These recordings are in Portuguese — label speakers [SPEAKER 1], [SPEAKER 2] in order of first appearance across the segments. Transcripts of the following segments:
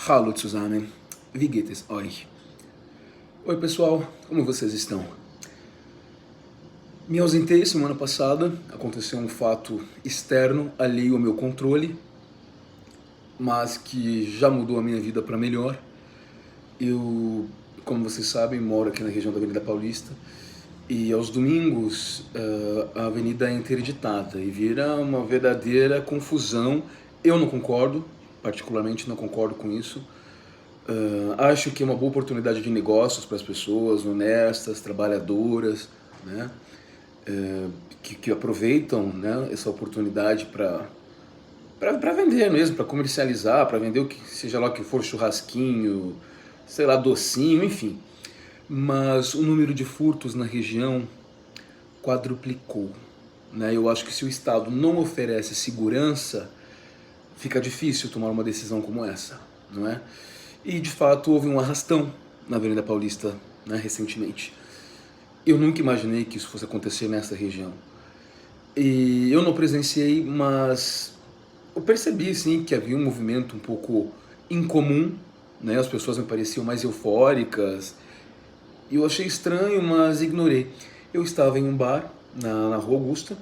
[SPEAKER 1] Hallo zusammen, wie geht es euch? Oi pessoal, como vocês estão? Me ausentei semana passada, aconteceu um fato externo, alheio ao meu controle, mas que já mudou a minha vida para melhor. Eu, como vocês sabem, moro aqui na região da Avenida Paulista e aos domingos a avenida é interditada e vira uma verdadeira confusão. Eu não concordo, particularmente não concordo com isso. Acho que é uma boa oportunidade de negócios para as pessoas honestas, trabalhadoras, né? Que aproveitam, né, essa oportunidade para vender mesmo, para comercializar, para vender o que seja lá o que for, churrasquinho, sei lá, docinho, enfim. Mas o número de furtos na região quadruplicou, né? Eu acho que se o Estado não oferece segurança, fica difícil tomar uma decisão como essa, não é? E de fato houve um arrastão na Avenida Paulista, né, recentemente. Eu nunca imaginei que isso fosse acontecer nessa região. E eu não presenciei, mas eu percebi sim que havia um movimento um pouco incomum, né? As pessoas me pareciam mais eufóricas. E eu achei estranho, mas ignorei. Eu estava em um bar na Rua Augusta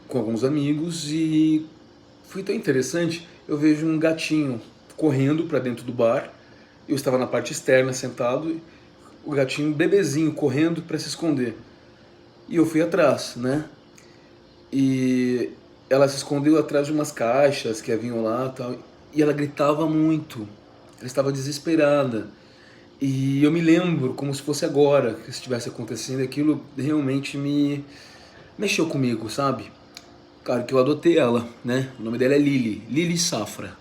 [SPEAKER 1] com alguns amigos e foi tão interessante. Eu vejo um gatinho correndo para dentro do bar. Eu estava na parte externa sentado, o gatinho bebezinho correndo para se esconder. E eu fui atrás, né? E ela se escondeu atrás de umas caixas que haviam lá, tal, e ela gritava muito. Ela estava desesperada. E eu me lembro como se fosse agora que estivesse acontecendo, aquilo realmente me mexeu comigo, sabe? Claro que eu adotei ela, né? O nome dela é Lili Safra.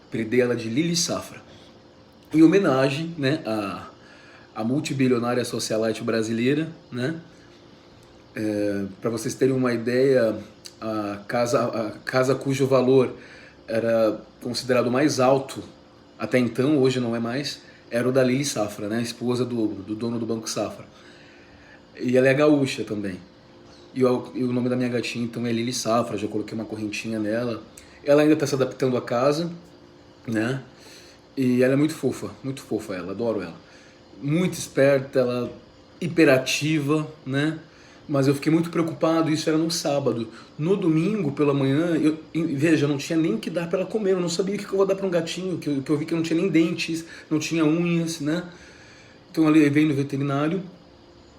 [SPEAKER 1] Apelidei ela de Lili Safra. Em homenagem, né, à multibilionária socialite brasileira, né? Para vocês terem uma ideia, a casa cujo valor era considerado mais alto até então, hoje não é mais, era o da Lili Safra, né, a esposa do dono do Banco Safra. E ela é gaúcha também. E o nome da minha gatinha então é Lili Safra, já coloquei uma correntinha nela. Ela ainda está se adaptando à casa, né? E ela é muito fofa ela, adoro ela. Muito esperta, ela hiperativa, né? Mas eu fiquei muito preocupado, isso era no sábado. No domingo, pela manhã, veja, não tinha nem o que dar para ela comer, eu não sabia o que eu vou dar para um gatinho, que eu vi que não tinha nem dentes, não tinha unhas, né? Então eu levei no veterinário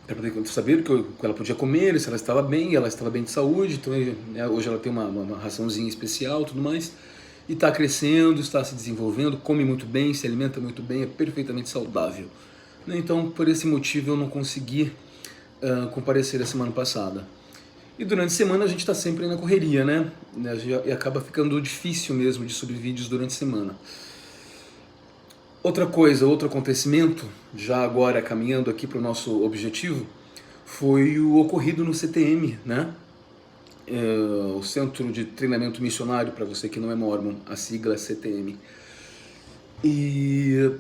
[SPEAKER 1] para poder saber o que ela podia comer, se ela estava bem de saúde, então né, hoje ela tem uma raçãozinha especial e tudo mais. E está crescendo, está se desenvolvendo, come muito bem, se alimenta muito bem, é perfeitamente saudável. Então, por esse motivo, eu não consegui comparecer a semana passada. E durante a semana a gente está sempre na correria, né? E acaba ficando difícil mesmo de subir vídeos durante a semana. Outra coisa, outro acontecimento, já agora caminhando aqui para o nosso objetivo, foi o ocorrido no CTM, né? O Centro de Treinamento Missionário, para você que não é mormon, a sigla é CTM. E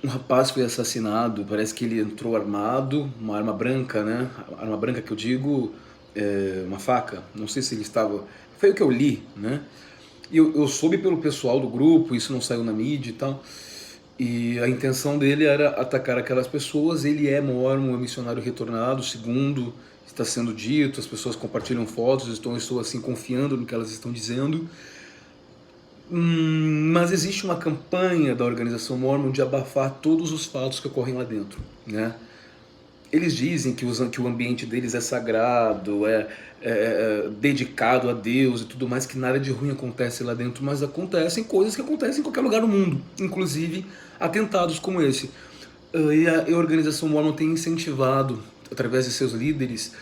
[SPEAKER 1] um rapaz foi assassinado, parece que ele entrou armado, uma arma branca, né? Arma branca que eu digo, uma faca, não sei se ele estava... Foi o que eu li, né? E eu soube pelo pessoal do grupo, isso não saiu na mídia e tal, e a intenção dele era atacar aquelas pessoas. Ele é mormon, é missionário retornado, segundo está sendo dito, as pessoas compartilham fotos, estou assim confiando no que elas estão dizendo. Mas existe uma campanha da organização Mormon de abafar todos os fatos que ocorrem lá dentro, né? Eles dizem que o ambiente deles é sagrado, é dedicado a Deus e tudo mais, que nada de ruim acontece lá dentro, mas acontecem coisas que acontecem em qualquer lugar do mundo, inclusive atentados como esse. E a organização Mormon tem incentivado, através de seus líderes,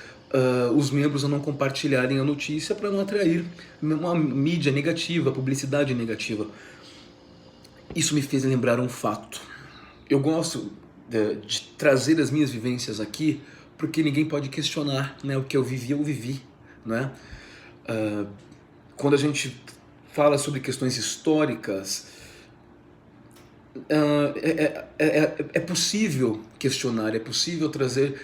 [SPEAKER 1] os membros a não compartilharem a notícia para não atrair uma mídia negativa, publicidade negativa. Isso me fez lembrar um fato. Eu gosto de trazer as minhas vivências aqui, porque ninguém pode questionar, né? O que eu vivi, né? Quando a gente fala sobre questões históricas, é possível questionar, é possível trazer,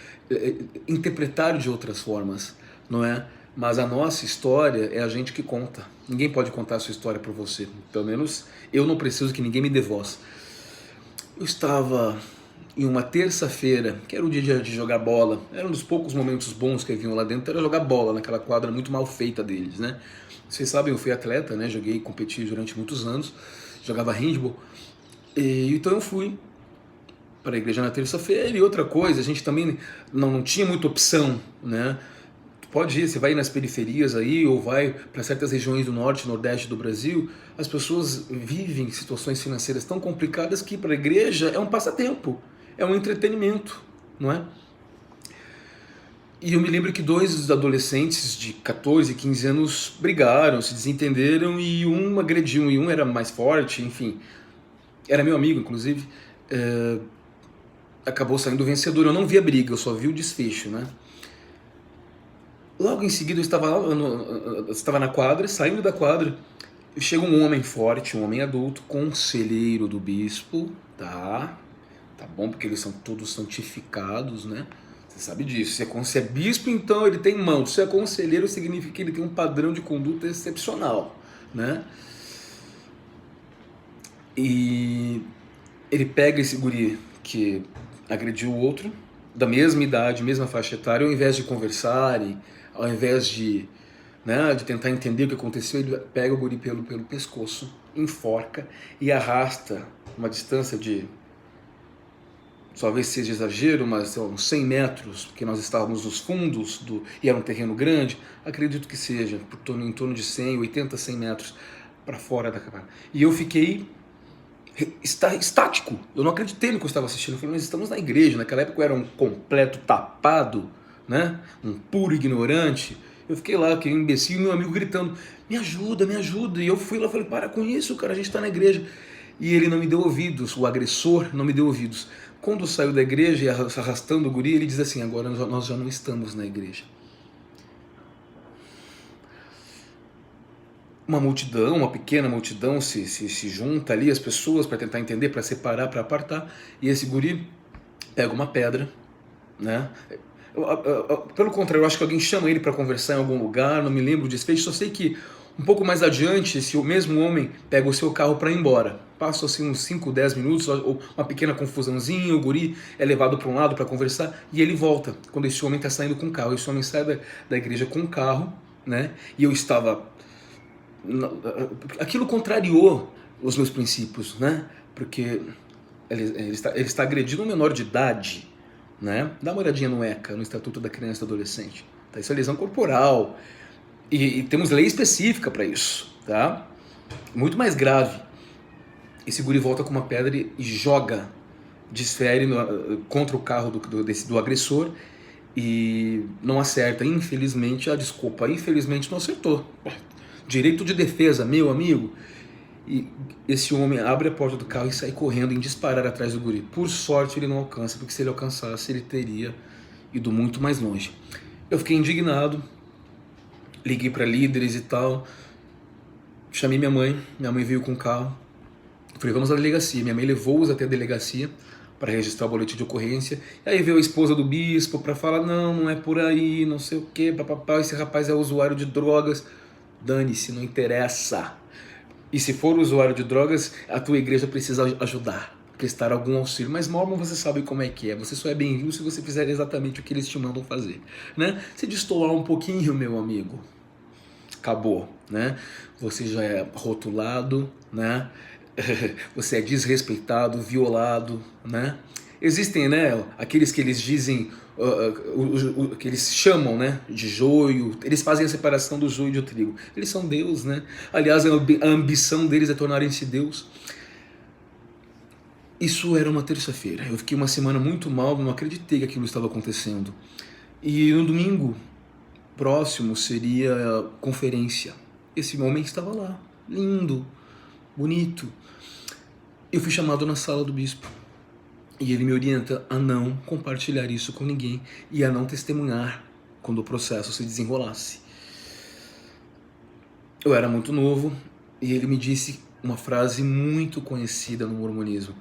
[SPEAKER 1] interpretar de outras formas, não é? mas a nossa história é a gente que conta. Ninguém pode contar a sua história por você. Pelo menos eu não preciso que ninguém me dê voz. Eu estava em uma terça-feira, que era o dia de jogar bola. Era um dos poucos momentos bons que haviam lá dentro, era jogar bola naquela quadra muito mal feita deles, né? Vocês sabem, eu fui atleta, né? Joguei, competi durante muitos anos, jogava handball. Então eu fui para a igreja na terça-feira. E outra coisa, a gente também não tinha muita opção, né? Pode ir, você vai nas periferias aí, ou vai para certas regiões do norte e nordeste do Brasil, as pessoas vivem situações financeiras tão complicadas que para a igreja é um passatempo, é um entretenimento, não é? E eu me lembro que dois adolescentes de 14, 15 anos brigaram, se desentenderam e um agrediu, e um era mais forte, enfim, era meu amigo, inclusive, acabou saindo vencedor. Eu não vi a briga, eu só vi o desfecho, né? Logo em seguida eu estava na quadra, saindo da quadra, chega um homem forte, um homem adulto, conselheiro do bispo, tá? Tá bom, porque eles são todos santificados, né? Você sabe disso. Se é bispo, então ele tem mão. Se é conselheiro, significa que ele tem um padrão de conduta excepcional, né? E ele pega esse guri que agrediu o outro, da mesma idade, mesma faixa etária, ao invés de conversarem, ao invés de, né, de tentar entender o que aconteceu, ele pega o guri pelo pescoço, enforca e arrasta uma distância de, talvez seja exagero, mas uns 100 metros, porque nós estávamos nos fundos e era um terreno grande, acredito que seja em torno de 100, 80, 100 metros para fora da cabana. E eu fiquei estático, eu não acreditei no que eu estava assistindo. Eu falei, mas estamos na igreja, naquela época eu era um completo tapado, né? Um puro ignorante. Eu fiquei lá, aquele imbecil, e meu amigo gritando, me ajuda, me ajuda. E eu fui lá e falei, para com isso, cara, a gente está na igreja. E ele não me deu ouvidos, o agressor não me deu ouvidos. Quando saiu da igreja e arrastando o guri, ele diz assim, agora nós já não estamos na igreja. Uma multidão, uma pequena multidão se junta ali, as pessoas, para tentar entender, para separar, para apartar, e esse guri pega uma pedra, né? Pelo contrário, eu acho que alguém chama ele para conversar em algum lugar, não me lembro o desfecho, só sei que um pouco mais adiante, esse mesmo homem pega o seu carro para ir embora. Passa assim uns 5, 10 minutos, ou uma pequena confusãozinha, o guri é levado para um lado para conversar, e ele volta, quando esse homem está saindo com o carro. Esse homem sai da igreja com o carro, né? E eu estava... Aquilo contrariou os meus princípios, né? Porque ele está agredindo um menor de idade, né? Dá uma olhadinha no ECA, no Estatuto da Criança e do Adolescente. Tá? Isso é lesão corporal. E temos lei específica para isso, tá? Muito mais grave. Esse guri volta com uma pedra e joga, desfere contra o carro do agressor e não acerta. Infelizmente, infelizmente não acertou. Direito de defesa, meu amigo. E esse homem abre a porta do carro e sai correndo em disparar atrás do guri. Por sorte ele não alcança, porque se ele alcançasse ele teria ido muito mais longe. Eu fiquei indignado, liguei para líderes e tal, chamei minha mãe veio com o carro, falei, vamos à delegacia. Minha mãe levou-os até a delegacia para registrar o boletim de ocorrência. E aí veio a esposa do bispo para falar, não é por aí, não sei o que, papapá, esse rapaz é usuário de drogas. Dane-se, não interessa. E se for usuário de drogas, a tua igreja precisa ajudar, prestar algum auxílio. Mas Mormon, você sabe como é que é. Você só é bem-vindo se você fizer exatamente o que eles te mandam fazer, né? Se destoar um pouquinho, meu amigo, acabou, né? Você já é rotulado, né? Você é desrespeitado, violado, né? Existem, né, aqueles que eles dizem, que eles chamam, né, de joio, eles fazem a separação do joio e do trigo. Eles são Deus, né? Aliás, a ambição deles é tornarem-se Deus. Isso era uma terça-feira. Eu fiquei uma semana muito mal, não acreditei que aquilo estava acontecendo. E no domingo próximo seria a conferência. Esse homem estava lá, lindo, bonito. Eu fui chamado na sala do bispo. E ele me orienta a não compartilhar isso com ninguém e a não testemunhar quando o processo se desenrolasse. Eu era muito novo e ele me disse uma frase muito conhecida no mormonismo.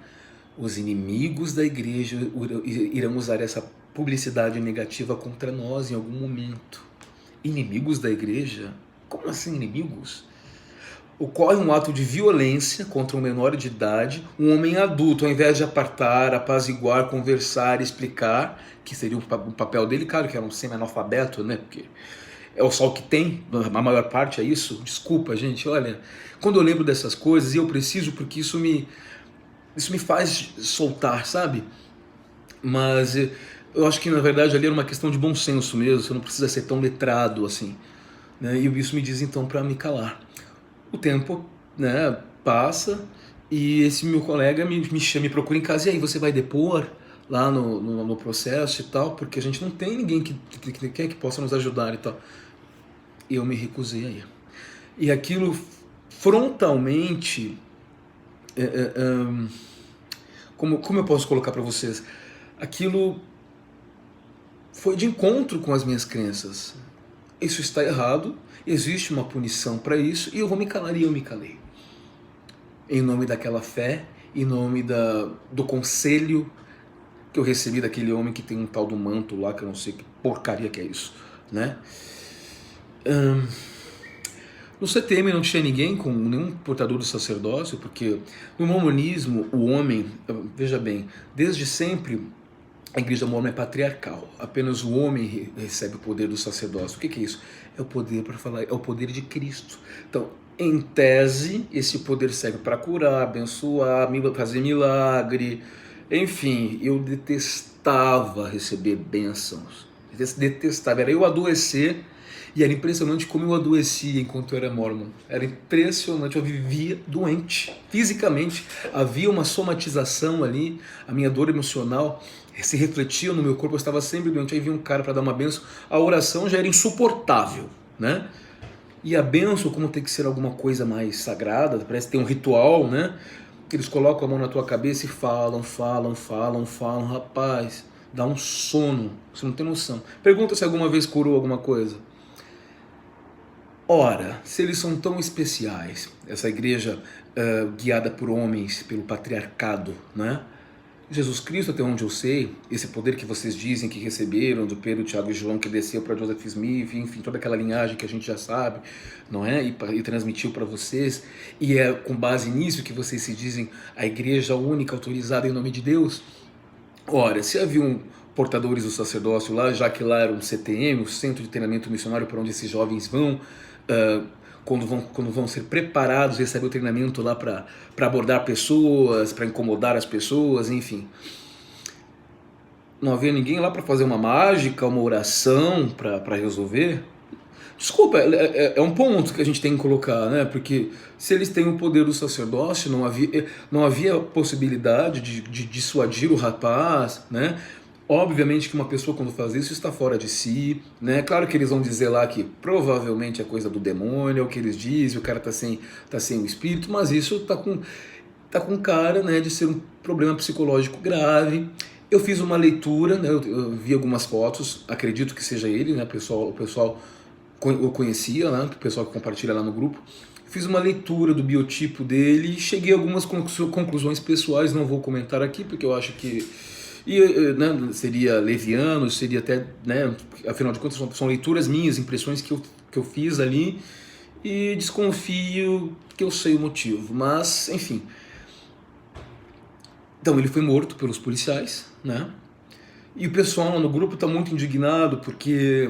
[SPEAKER 1] Os inimigos da igreja irão usar essa publicidade negativa contra nós em algum momento. Inimigos da igreja? Como assim inimigos? Ocorre um ato de violência contra um menor de idade, um homem adulto, ao invés de apartar, apaziguar, conversar, explicar, que seria o papel dele, claro que era um semi-analfabeto, né? Porque é só o que tem, a maior parte é isso. Desculpa, gente, olha, quando eu lembro dessas coisas, e eu preciso, porque isso me faz soltar, sabe? Mas eu acho que na verdade ali era uma questão de bom senso mesmo, você não precisa ser tão letrado assim, né? E isso me diz então para me calar. O tempo, né, passa e esse meu colega me chama, me procura em casa, e aí, você vai depor lá no processo e tal, porque a gente não tem ninguém que possa nos ajudar e tal. E eu me recusei a ir. E aquilo frontalmente, como eu posso colocar para vocês? Aquilo foi de encontro com as minhas crenças. Isso está errado, existe uma punição para isso, e eu vou me calar, e eu me calei. Em nome daquela fé, em nome do conselho que eu recebi daquele homem que tem um tal do manto lá, que eu não sei que porcaria que é isso, né? No CTM não tinha ninguém com nenhum portador do sacerdócio, porque no mormonismo o homem, veja bem, desde sempre a igreja mormona é patriarcal. Apenas o homem recebe o poder do sacerdócio. O que é isso? É o poder para falar, é o poder de Cristo. Então, em tese, esse poder serve para curar, abençoar, fazer milagre. Enfim, eu detestava receber bênçãos. Detestava. Era eu adoecer. E era impressionante como eu adoecia enquanto eu era mormon. Era impressionante, eu vivia doente, fisicamente. Havia uma somatização ali, a minha dor emocional se refletia no meu corpo, eu estava sempre doente. Aí vinha um cara para dar uma benção, a oração já era insuportável, né? E a benção, como tem que ser alguma coisa mais sagrada, parece ter um ritual, né? Eles colocam a mão na tua cabeça e falam, rapaz, dá um sono, você não tem noção. Pergunta se alguma vez curou alguma coisa. Ora, se eles são tão especiais, essa igreja guiada por homens, pelo patriarcado, né? Jesus Cristo, até onde eu sei, esse poder que vocês dizem que receberam do Pedro, Tiago e João, que desceu para Joseph Smith, enfim, toda aquela linhagem que a gente já sabe, não é? E transmitiu para vocês, e é com base nisso que vocês se dizem a igreja única autorizada em nome de Deus. Ora, se haviam portadores do sacerdócio lá, já que lá era um CTM, o Centro de Treinamento Missionário, para onde esses jovens vão, quando vão ser preparados, receber o treinamento lá para abordar pessoas, para incomodar as pessoas, enfim. Não havia ninguém lá para fazer uma mágica, uma oração para resolver? Desculpa, é um ponto que a gente tem que colocar, né? Porque se eles têm o poder do sacerdócio, não havia possibilidade de dissuadir o rapaz, né? Obviamente que uma pessoa quando faz isso está fora de si, né? Claro que eles vão dizer lá que provavelmente é coisa do demônio, é o que eles dizem, o cara tá sem o espírito, mas isso tá com cara, né, de ser um problema psicológico grave. Eu fiz uma leitura, né? Eu vi algumas fotos, acredito que seja ele, né? O pessoal eu conhecia, né? O pessoal que compartilha lá no grupo. Fiz uma leitura do biotipo dele e cheguei a algumas conclusões pessoais, não vou comentar aqui porque eu acho que né, seria leviano, seria até, né, afinal de contas são leituras minhas, impressões que eu fiz ali, e desconfio que eu sei o motivo, mas enfim. Então ele foi morto pelos policiais, né? E o pessoal lá no grupo está muito indignado porque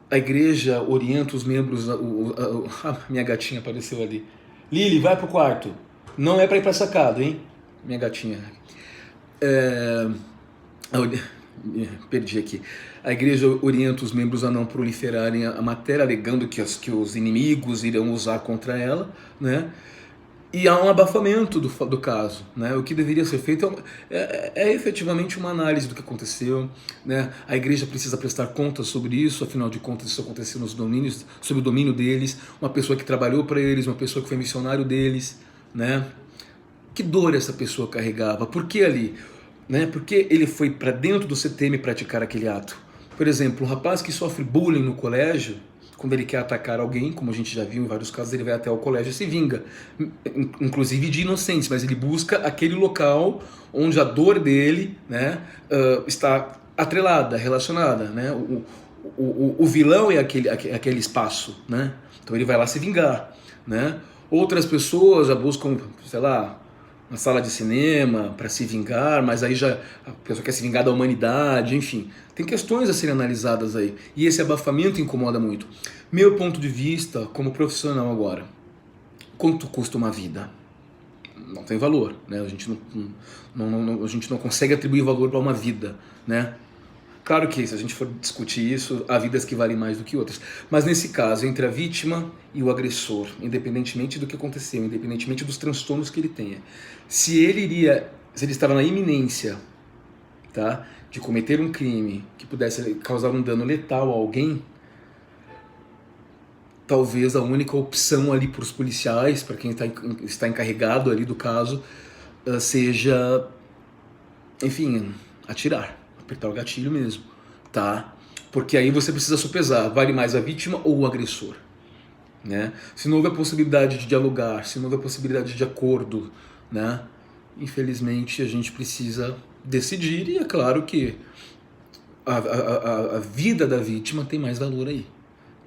[SPEAKER 1] a igreja orienta os membros. A minha gatinha apareceu ali. Lili, vai pro quarto. Não é para ir para sacada, hein? Minha gatinha. Perdi aqui. A igreja orienta os membros a não proliferarem a matéria, alegando que os inimigos irão usar contra ela, né? E há um abafamento do caso, né? O que deveria ser feito é efetivamente uma análise do que aconteceu, né? A igreja precisa prestar contas sobre isso, afinal de contas isso aconteceu sob o domínio deles, uma pessoa que trabalhou para eles, uma pessoa que foi missionário deles, né? Que dor essa pessoa carregava? Por que ali? Né? Por que ele foi para dentro do CTM praticar aquele ato? Por exemplo, um rapaz que sofre bullying no colégio, quando ele quer atacar alguém, como a gente já viu em vários casos, ele vai até o colégio e se vinga, inclusive de inocentes, mas ele busca aquele local onde a dor dele, né, está atrelada, relacionada, né? O vilão é aquele espaço, né? Então ele vai lá se vingar, né? Outras pessoas já buscam, sei lá, uma sala de cinema para se vingar, mas aí já a pessoa quer se vingar da humanidade, enfim. Tem questões a serem analisadas aí. E esse abafamento incomoda muito. Meu ponto de vista como profissional agora, quanto custa uma vida? Não tem valor, né? A gente a gente não consegue atribuir valor para uma vida, né? Claro que se a gente for discutir isso, há vidas que valem mais do que outras. Mas nesse caso, entre a vítima e o agressor, independentemente do que aconteceu, independentemente dos transtornos que ele tenha, se ele estava na iminência, tá, de cometer um crime que pudesse causar um dano letal a alguém, talvez a única opção ali para os policiais, para quem está encarregado ali do caso, seja, enfim, atirar, apertar o gatilho mesmo, tá? Porque aí você precisa sopesar, vale mais a vítima ou o agressor, né? Se não houver possibilidade de dialogar, se não houver possibilidade de acordo, né? Infelizmente a gente precisa decidir, e é claro que a vida da vítima tem mais valor aí.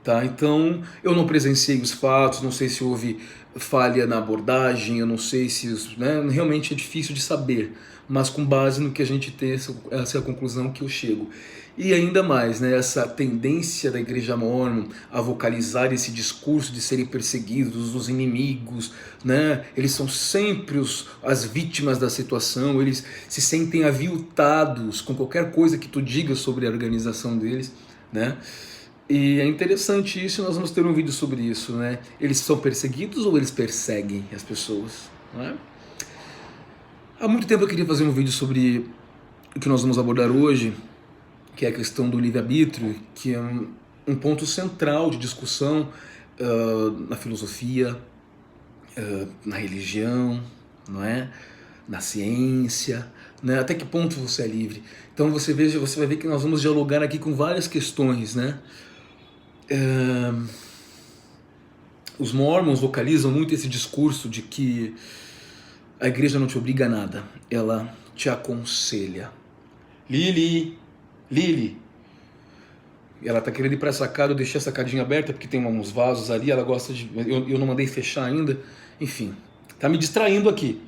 [SPEAKER 1] Tá? Então, eu não presenciei os fatos, não sei se houve falha na abordagem, eu não sei se... né, realmente é difícil de saber, mas com base no que a gente tem, essa é a conclusão que eu chego. E ainda mais, né, essa tendência da Igreja Mórmon a vocalizar esse discurso de serem perseguidos, os inimigos, né, eles são sempre as vítimas da situação, eles se sentem aviltados com qualquer coisa que tu diga sobre a organização deles, né? E é interessante isso, nós vamos ter um vídeo sobre isso, né? Eles são perseguidos ou eles perseguem as pessoas? Não é? Há muito tempo eu queria fazer um vídeo sobre o que nós vamos abordar hoje, que é a questão do livre-arbítrio, que é um ponto central de discussão na filosofia, na religião, não é? Na ciência, né? Até que ponto você é livre? Então você vai ver que nós vamos dialogar aqui com várias questões, né? Os mormons vocalizam muito esse discurso de que a igreja não te obriga a nada, ela te aconselha. Lili, ela tá querendo ir para a sacada, eu deixei a sacadinha aberta porque tem uns vasos ali, ela gosta de... eu não mandei fechar ainda, enfim, tá me distraindo aqui.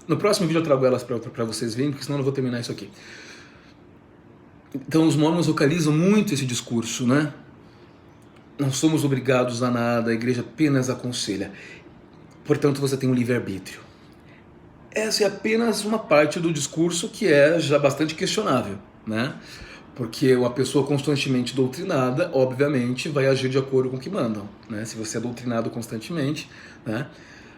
[SPEAKER 1] No próximo vídeo eu trago elas para vocês verem, porque senão eu não vou terminar isso aqui. Então os mormons vocalizam muito esse discurso, né? Não somos obrigados a nada, a igreja apenas aconselha. Portanto, você tem um livre-arbítrio. Essa é apenas uma parte do discurso que é já bastante questionável, né? Porque uma pessoa constantemente doutrinada, obviamente, vai agir de acordo com o que mandam, né? Se você é doutrinado constantemente, né?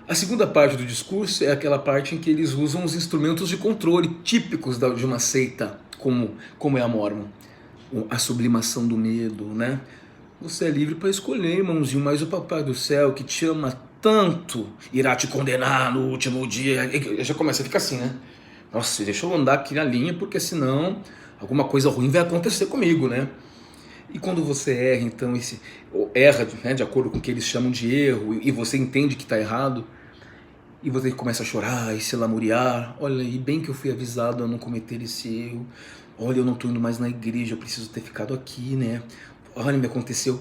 [SPEAKER 1] A segunda parte do discurso é aquela parte em que eles usam os instrumentos de controle típicos de uma seita, como é a Mormon. A sublimação do medo, né? Você é livre para escolher, irmãozinho, mas o Papai do Céu, que te ama tanto, irá te condenar no último dia. E já começa a ficar assim, né? Nossa, deixa eu andar aqui na linha, porque senão alguma coisa ruim vai acontecer comigo, né? E quando você erra, então, erra, né, de acordo com o que eles chamam de erro, e você entende que está errado, e você começa a chorar e se lamuriar. Olha, e bem que eu fui avisado a não cometer esse erro. Olha, eu não estou indo mais na igreja, eu preciso ter ficado aqui, né? Olha, me aconteceu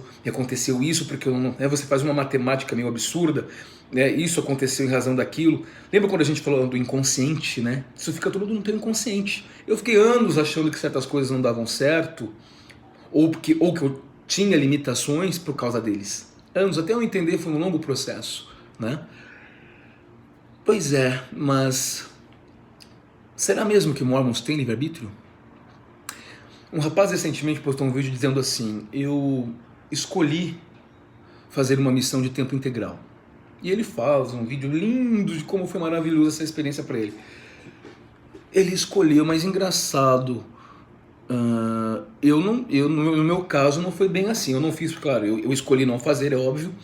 [SPEAKER 1] isso porque eu não... Né? Você faz uma matemática meio absurda, né? Isso aconteceu em razão daquilo. Lembra quando a gente falou do inconsciente, né? Isso fica tudo no teu inconsciente. Eu fiquei anos achando que certas coisas não davam certo, ou que eu tinha limitações por causa deles. Anos, até eu entender, foi um longo processo, né? Pois é, mas será mesmo que mormons têm livre-arbítrio? Um rapaz recentemente postou um vídeo dizendo assim: eu escolhi fazer uma missão de tempo integral. E ele faz um vídeo lindo de como foi maravilhosa essa experiência para ele. Ele escolheu, mas engraçado, no meu caso não foi bem assim. Eu não fiz, claro, eu escolhi não fazer, é óbvio,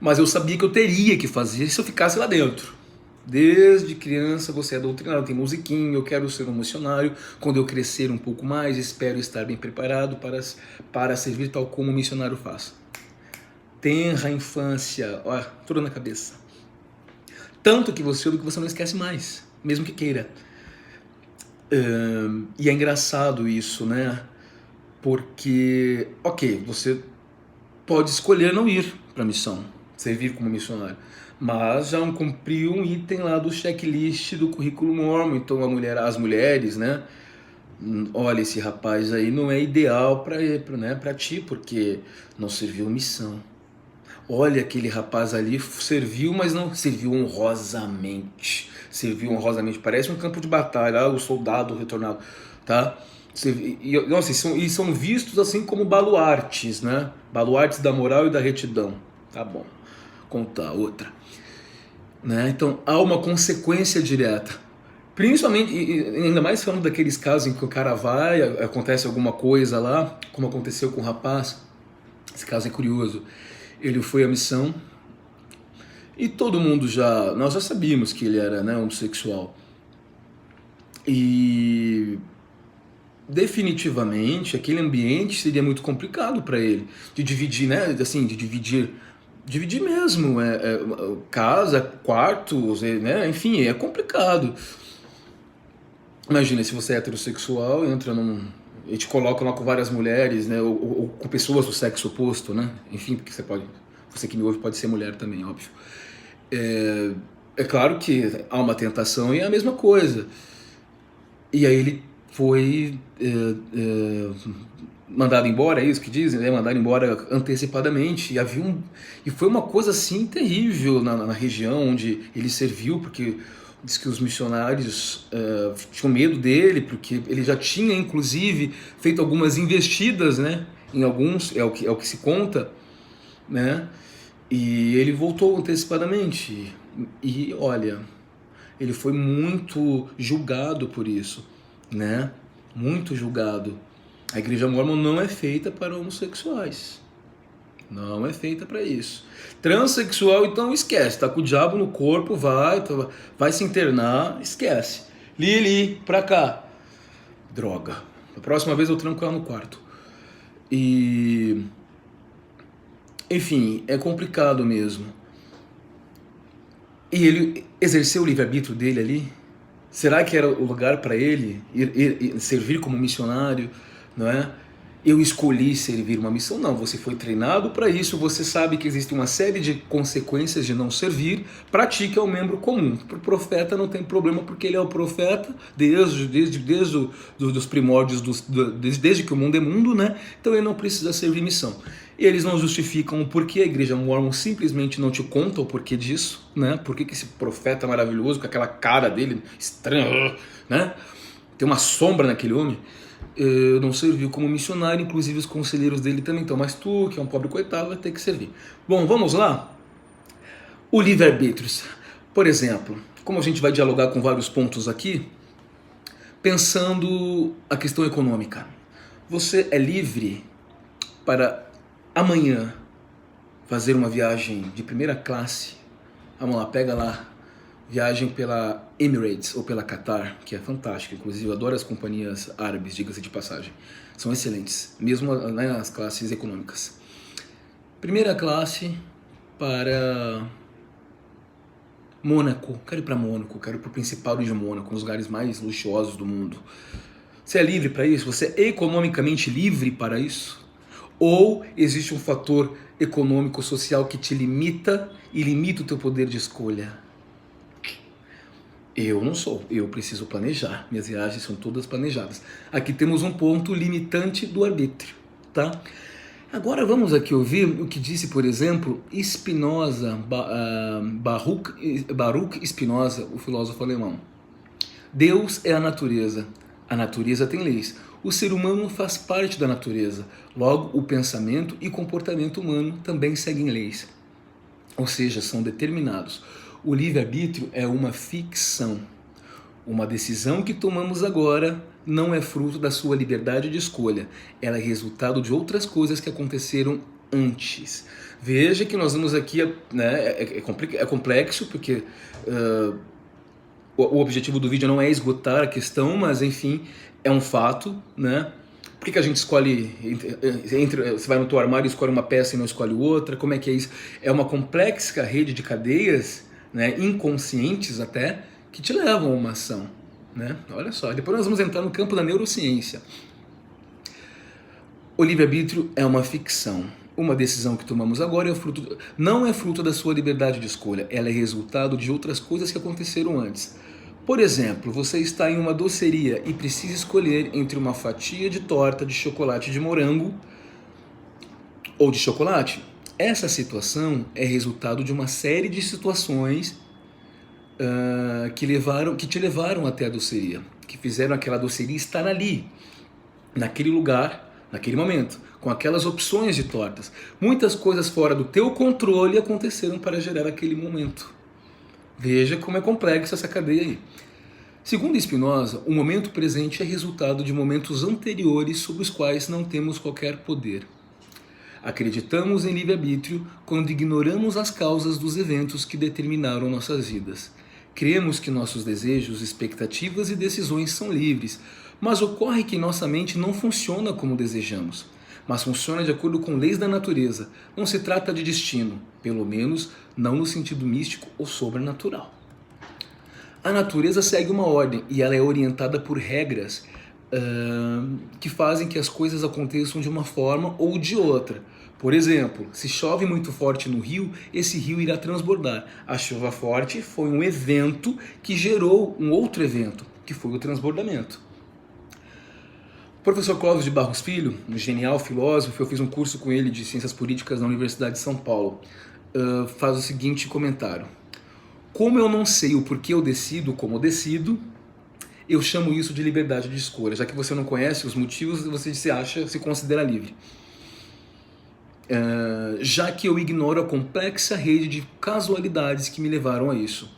[SPEAKER 1] mas eu sabia que eu teria que fazer se eu ficasse lá dentro. Desde criança você é doutrinado, tem musiquinha, eu quero ser um missionário, quando eu crescer um pouco mais, espero estar bem preparado para servir tal como um missionário faz. Tenra infância, ó, tudo na cabeça. Tanto que você não esquece mais, mesmo que queira. E é engraçado isso, né? Porque, ok, você pode escolher não ir para a missão, servir como missionário, mas já não cumpriu um item lá do checklist do currículo Mormon. Então as mulheres, né? Olha, esse rapaz aí não é ideal para, né, para ti, porque não serviu missão. Olha, aquele rapaz ali serviu, mas não serviu honrosamente. Serviu honrosamente, parece um campo de batalha, o soldado retornado, tá? Nossa, e são vistos assim como baluartes, né? Baluartes da moral e da retidão. Tá bom, contar outra. Né? Então há uma consequência direta. Principalmente, ainda mais falando daqueles casos em que o cara vai, acontece alguma coisa lá, como aconteceu com o rapaz. Esse caso é curioso. Ele foi à missão e todo mundo nós já sabíamos que ele era, né, homossexual. E definitivamente aquele ambiente seria muito complicado para ele de dividir, né, assim, de dividir mesmo, casa, quartos, né, enfim, é complicado. Imagina, se você é heterossexual, entra e te colocam lá com várias mulheres, né, ou com pessoas do sexo oposto, né, enfim, porque você que me ouve pode ser mulher também, óbvio. É claro que há uma tentação e é a mesma coisa. E aí ele foi mandado embora, é isso que dizem, né? Mandado embora antecipadamente. E foi uma coisa assim terrível na região onde ele serviu, porque diz que os missionários tinham medo dele, porque ele já tinha inclusive feito algumas investidas, né? Em alguns, é o que se conta, né? E ele voltou antecipadamente. E olha, ele foi muito julgado por isso, né? Muito julgado. A igreja mórmon não é feita para homossexuais. Não é feita para isso. Transsexual, então esquece. Tá com o diabo no corpo, vai se internar, esquece. Lili, pra cá. Droga. A próxima vez eu tranco ela no quarto. E... enfim, é complicado mesmo. E ele exerceu o livre-arbítrio dele ali? Será que era o lugar para ele ir servir como missionário, não é? Eu escolhi servir uma missão? Não, você foi treinado para isso, você sabe que existe uma série de consequências de não servir, pratique é um membro comum. Para o profeta não tem problema, porque ele é o profeta desde os primórdios, desde que o mundo é mundo, né? Então ele não precisa servir missão. Eles não justificam o porquê, a igreja Mormon simplesmente não te conta o porquê disso, né? Por que esse profeta maravilhoso, com aquela cara dele estranha, né? Tem uma sombra naquele homem. Não serviu como missionário, inclusive os conselheiros dele também. Então, mas tu, que é um pobre coitado, vai ter que servir. Bom, vamos lá? O livre-arbítrio. Por exemplo, como a gente vai dialogar com vários pontos aqui, pensando a questão econômica. Você é livre para amanhã fazer uma viagem de primeira classe. Vamos lá, pega lá, viagem pela Emirates ou pela Qatar, que é fantástica, inclusive eu adoro as companhias árabes, diga-se de passagem. São excelentes, mesmo nas classes econômicas. Primeira classe para Mônaco. Quero ir para Mônaco, quero ir para o Principado de Mônaco, um dos lugares mais luxuosos do mundo. Você é livre para isso? Você é economicamente livre para isso? Ou existe um fator econômico, social que te limita e limita o teu poder de escolha? Eu não sou, eu preciso planejar, minhas viagens são todas planejadas. Aqui temos um ponto limitante do arbítrio, tá? Agora vamos aqui ouvir o que disse, por exemplo, Spinoza, Baruch Spinoza, o filósofo alemão. Deus é a natureza tem leis. O ser humano faz parte da natureza, logo o pensamento e comportamento humano também seguem leis, ou seja, são determinados. O livre-arbítrio é uma ficção. Uma decisão que tomamos agora não é fruto da sua liberdade de escolha, ela é resultado de outras coisas que aconteceram antes. Veja que nós vamos aqui, né, é complexo, porque o objetivo do vídeo não é esgotar a questão, mas enfim, é um fato, né? Por que a gente escolhe, você vai no teu armário e escolhe uma peça e não escolhe outra? Como é que é isso? É uma complexa rede de cadeias, né, inconscientes até, que te levam a uma ação. né? Olha só, depois nós vamos entrar no campo da neurociência. O livre-arbítrio é uma ficção. Uma decisão que tomamos agora não é fruto da sua liberdade de escolha, ela é resultado de outras coisas que aconteceram antes. Por exemplo, você está em uma doceria e precisa escolher entre uma fatia de torta de chocolate de morango ou de chocolate. Essa situação é resultado de uma série de situações que te levaram até a doceria, que fizeram aquela doceria estar ali, naquele lugar, naquele momento, com aquelas opções de tortas. Muitas coisas fora do teu controle aconteceram para gerar aquele momento. Veja como é complexa essa cadeia aí. Segundo Spinoza, o momento presente é resultado de momentos anteriores sobre os quais não temos qualquer poder. Acreditamos em livre-arbítrio quando ignoramos as causas dos eventos que determinaram nossas vidas. Cremos que nossos desejos, expectativas e decisões são livres, mas ocorre que nossa mente não funciona como desejamos, mas funciona de acordo com leis da natureza. Não se trata de destino, pelo menos não no sentido místico ou sobrenatural. A natureza segue uma ordem e ela é orientada por regras que fazem que as coisas aconteçam de uma forma ou de outra. Por exemplo, se chove muito forte no rio, esse rio irá transbordar. A chuva forte foi um evento que gerou um outro evento, que foi o transbordamento. O professor Clóvis de Barros Filho, um genial filósofo, eu fiz um curso com ele de Ciências Políticas na Universidade de São Paulo, faz o seguinte comentário: como eu não sei o porquê eu decido como eu decido, eu chamo isso de liberdade de escolha. Já que você não conhece os motivos, você se considera livre. Já que eu ignoro a complexa rede de casualidades que me levaram a isso.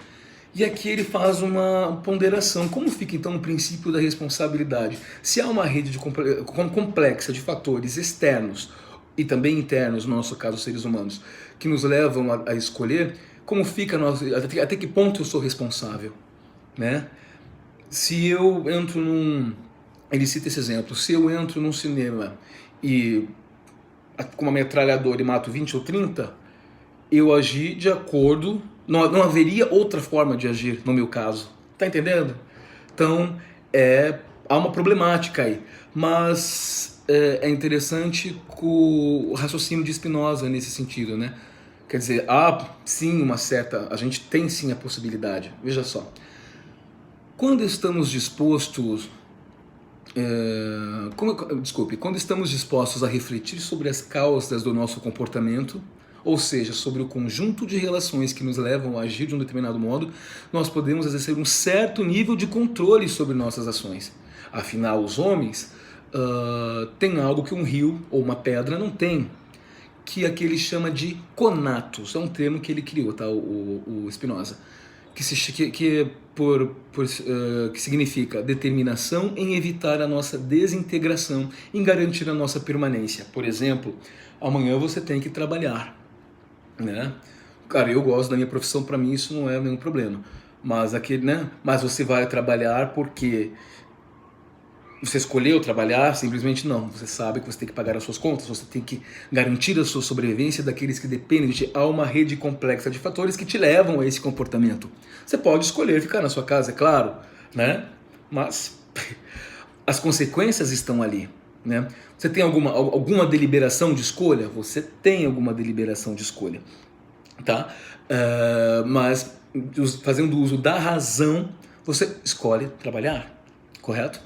[SPEAKER 1] E aqui ele faz uma ponderação. Como fica então o princípio da responsabilidade? Se há uma rede complexa de fatores externos e também internos, no nosso caso seres humanos, que nos levam a escolher, como fica até que ponto eu sou responsável, né? Se eu entro ele cita esse exemplo, se eu entro num cinema e com uma metralhadora e mato 20 ou 30, eu agi de acordo, não haveria outra forma de agir no meu caso, tá entendendo? Então, há uma problemática aí, mas é interessante o raciocínio de Spinoza nesse sentido, né? Quer dizer, há sim a gente tem sim a possibilidade, veja só. Quando estamos dispostos quando estamos dispostos a refletir sobre as causas do nosso comportamento, ou seja, sobre o conjunto de relações que nos levam a agir de um determinado modo, nós podemos exercer um certo nível de controle sobre nossas ações. Afinal, os homens têm algo que um rio ou uma pedra não tem, que aqui ele chama de conatos, é um termo que ele criou, tá? o Spinoza, que significa determinação em evitar a nossa desintegração, em garantir a nossa permanência. Por exemplo, amanhã você tem que trabalhar, né? Cara, eu gosto da minha profissão, para mim isso não é nenhum problema. Mas mas você vai trabalhar porque você escolheu trabalhar? Simplesmente não. Você sabe que você tem que pagar as suas contas, você tem que garantir a sua sobrevivência daqueles que dependem de ti. Há uma rede complexa de fatores que te levam a esse comportamento. Você pode escolher ficar na sua casa, é claro, né? Mas as consequências estão ali, né? Você tem alguma deliberação de escolha? Você tem alguma deliberação de escolha, tá? Mas fazendo uso da razão, você escolhe trabalhar, correto?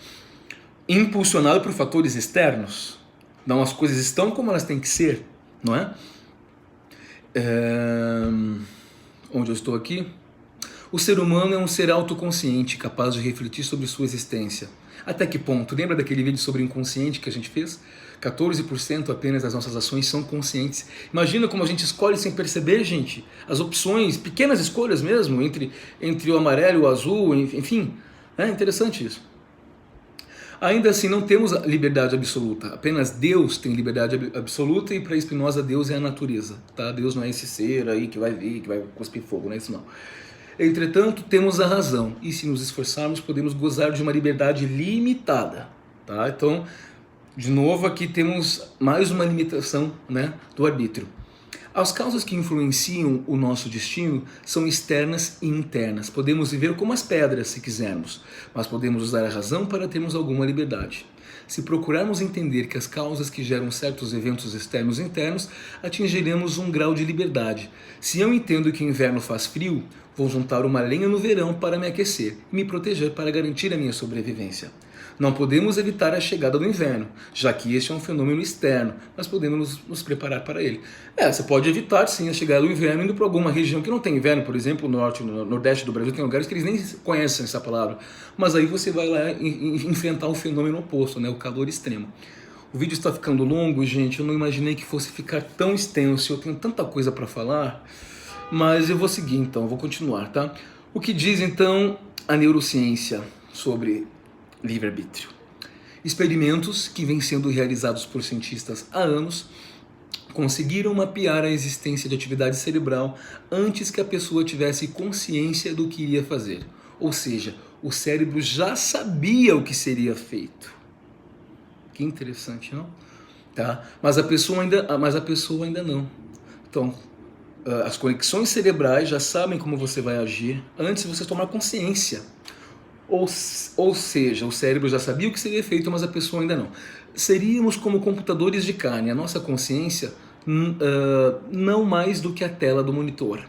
[SPEAKER 1] Impulsionado por fatores externos. Não, as coisas estão como elas têm que ser, não é? Onde eu estou aqui? O ser humano é um ser autoconsciente, capaz de refletir sobre sua existência. Até que ponto? Lembra daquele vídeo sobre o inconsciente que a gente fez? 14% apenas das nossas ações são conscientes. Imagina como a gente escolhe sem perceber, gente. As opções, pequenas escolhas mesmo, entre o amarelo e o azul, enfim. É interessante isso. Ainda assim, não temos liberdade absoluta. Apenas Deus tem liberdade absoluta, e para Spinoza, Deus é a natureza. Tá? Deus não é esse ser aí que vai vir, que vai cuspir fogo, não é isso não. Entretanto, temos a razão, e se nos esforçarmos, podemos gozar de uma liberdade limitada. Tá? Então, de novo, aqui temos mais uma limitação, né, do arbítrio. As causas que influenciam o nosso destino são externas e internas. Podemos viver como as pedras, se quisermos, mas podemos usar a razão para termos alguma liberdade. Se procurarmos entender que as causas que geram certos eventos externos e internos, atingiremos um grau de liberdade. Se eu entendo que o inverno faz frio, vou juntar uma lenha no verão para me aquecer e me proteger para garantir a minha sobrevivência. Não podemos evitar a chegada do inverno, já que este é um fenômeno externo, mas podemos nos preparar para ele. Você pode evitar sim a chegada do inverno indo para alguma região que não tem inverno, por exemplo, no norte, no nordeste do Brasil, tem lugares que eles nem conhecem essa palavra, mas aí você vai lá enfrentar o fenômeno oposto, né, o calor extremo. O vídeo está ficando longo, gente, eu não imaginei que fosse ficar tão extenso, eu tenho tanta coisa para falar, mas eu vou seguir então, vou continuar, tá? O que diz então a neurociência sobre livre-arbítrio? Experimentos que vêm sendo realizados por cientistas há anos conseguiram mapear a existência de atividade cerebral antes que a pessoa tivesse consciência do que iria fazer. Ou seja, o cérebro já sabia o que seria feito. Que interessante, não? Tá? Mas a pessoa ainda não. Então, as conexões cerebrais já sabem como você vai agir antes de você tomar consciência. Ou seja, o cérebro já sabia o que seria feito, mas a pessoa ainda não. Seríamos como computadores de carne, a nossa consciência não mais do que a tela do monitor.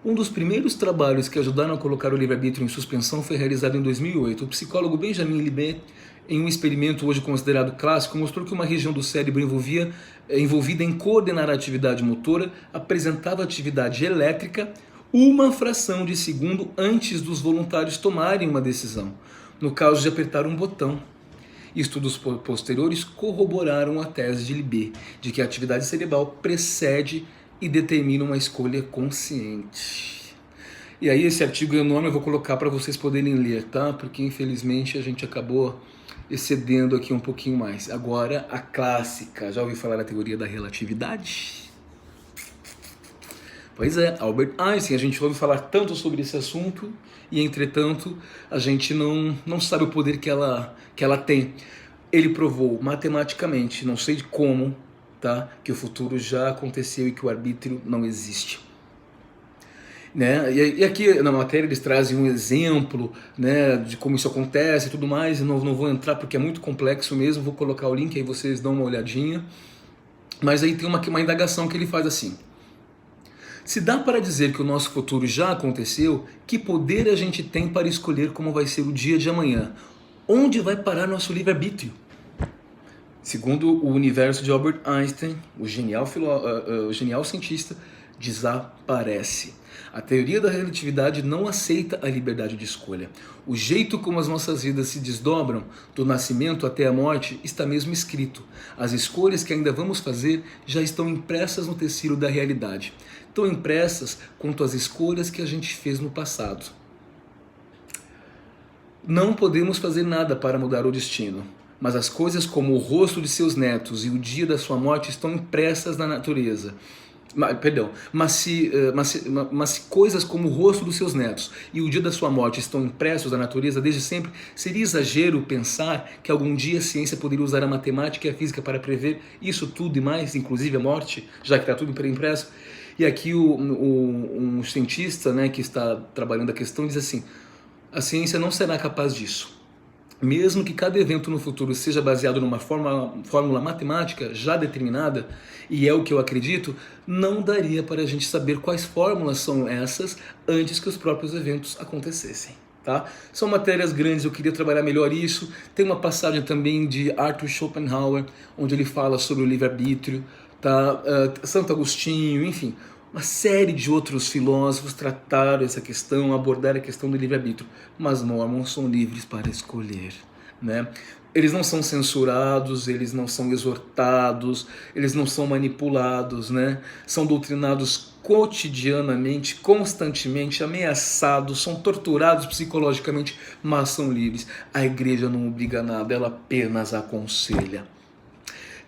[SPEAKER 1] Um dos primeiros trabalhos que ajudaram a colocar o livre-arbítrio em suspensão foi realizado em 2008. O psicólogo Benjamin Libet, em um experimento hoje considerado clássico, mostrou que uma região do cérebro envolvida em coordenar a atividade motora apresentava atividade elétrica uma fração de segundo antes dos voluntários tomarem uma decisão, no caso de apertar um botão. Estudos posteriores corroboraram a tese de Libet, de que a atividade cerebral precede e determina uma escolha consciente. E aí esse artigo enorme eu vou colocar para vocês poderem ler, tá? Porque infelizmente a gente acabou excedendo aqui um pouquinho mais. Agora a clássica, já ouviu falar da teoria da relatividade? Pois é, Albert Einstein, a gente ouve falar tanto sobre esse assunto e, entretanto, a gente não sabe o poder que ela tem. Ele provou matematicamente, não sei de como, tá, que o futuro já aconteceu e que o arbítrio não existe. Né? E aqui na matéria eles trazem um exemplo, né, de como isso acontece e tudo mais. Eu não vou entrar porque é muito complexo mesmo, vou colocar o link aí vocês dão uma olhadinha. Mas aí tem uma indagação que ele faz assim. Se dá para dizer que o nosso futuro já aconteceu, que poder a gente tem para escolher como vai ser o dia de amanhã? Onde vai parar nosso livre-arbítrio? Segundo o universo de Albert Einstein, o genial cientista, desaparece. A teoria da relatividade não aceita a liberdade de escolha. O jeito como as nossas vidas se desdobram, do nascimento até a morte, está mesmo escrito. As escolhas que ainda vamos fazer já estão impressas no tecido da realidade. Tão impressas quanto as escolhas que a gente fez no passado. Não podemos fazer nada para mudar o destino, mas as coisas como o rosto de seus netos e o dia da sua morte estão impressas na natureza. Mas se coisas como o rosto dos seus netos e o dia da sua morte estão impressos na natureza desde sempre, seria exagero pensar que algum dia a ciência poderia usar a matemática e a física para prever isso tudo e mais, inclusive a morte, já que está tudo impresso? E aqui um cientista, né, que está trabalhando a questão diz assim, a ciência não será capaz disso. Mesmo que cada evento no futuro seja baseado numa fórmula matemática já determinada, e é o que eu acredito, não daria para a gente saber quais fórmulas são essas antes que os próprios eventos acontecessem. Tá? São matérias grandes, eu queria trabalhar melhor isso. Tem uma passagem também de Arthur Schopenhauer, onde ele fala sobre o livre-arbítrio, tá? Santo Agostinho, enfim. Uma série de outros filósofos trataram essa questão, abordaram a questão do livre-arbítrio, mas mormons são livres para escolher, né? Eles não são censurados, eles não são exortados, eles não são manipulados, né? São doutrinados cotidianamente, constantemente, ameaçados, são torturados psicologicamente, mas são livres. A igreja não obriga a nada, ela apenas aconselha.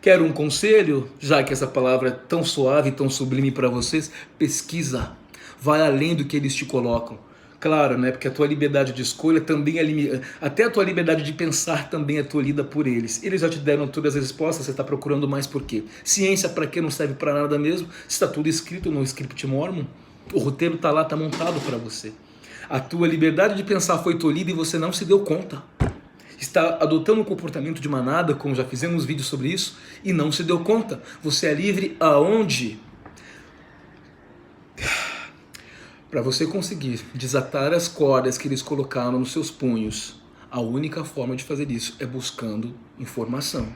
[SPEAKER 1] Quer um conselho? Já que essa palavra é tão suave, tão sublime para vocês, pesquisa. Vai além do que eles te colocam. Claro, né? Porque a tua liberdade de escolha também é limitada. Até a tua liberdade de pensar também é tolhida por eles. Eles já te deram todas as respostas, você está procurando mais por quê? Ciência para quê? Não serve para nada mesmo. Está tudo escrito no script Mormon. O roteiro está lá, está montado para você. A tua liberdade de pensar foi tolhida e você não se deu conta. Está adotando um comportamento de manada, como já fizemos vídeos sobre isso, e não se deu conta. Você é livre aonde? Para você conseguir desatar as cordas que eles colocaram nos seus punhos, a única forma de fazer isso é buscando informação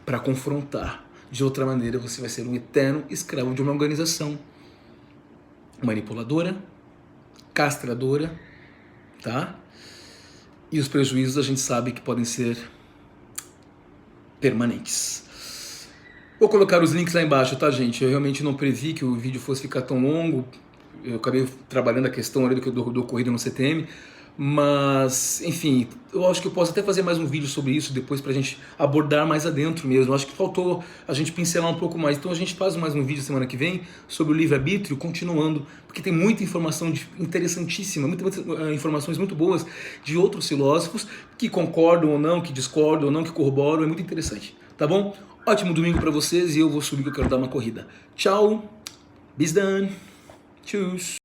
[SPEAKER 1] para confrontar. De outra maneira, você vai ser um eterno escravo de uma organização manipuladora, castradora, tá? E os prejuízos a gente sabe que podem ser permanentes. Vou colocar os links lá embaixo, tá, gente? Eu realmente não previ que o vídeo fosse ficar tão longo. Eu acabei trabalhando a questão ali do ocorrido no CTM, mas, enfim, eu acho que eu posso até fazer mais um vídeo sobre isso depois pra gente abordar mais adentro mesmo. Eu acho que faltou a gente pincelar um pouco mais. Então a gente faz mais um vídeo semana que vem sobre o livre-arbítrio, continuando, porque tem muita informação interessantíssima, muitas informações muito boas de outros filósofos que concordam ou não, que discordam ou não, que corroboram. É muito interessante, tá bom? Ótimo domingo pra vocês e eu vou subir que eu quero dar uma corrida. Tchau, bis done. Tschüss.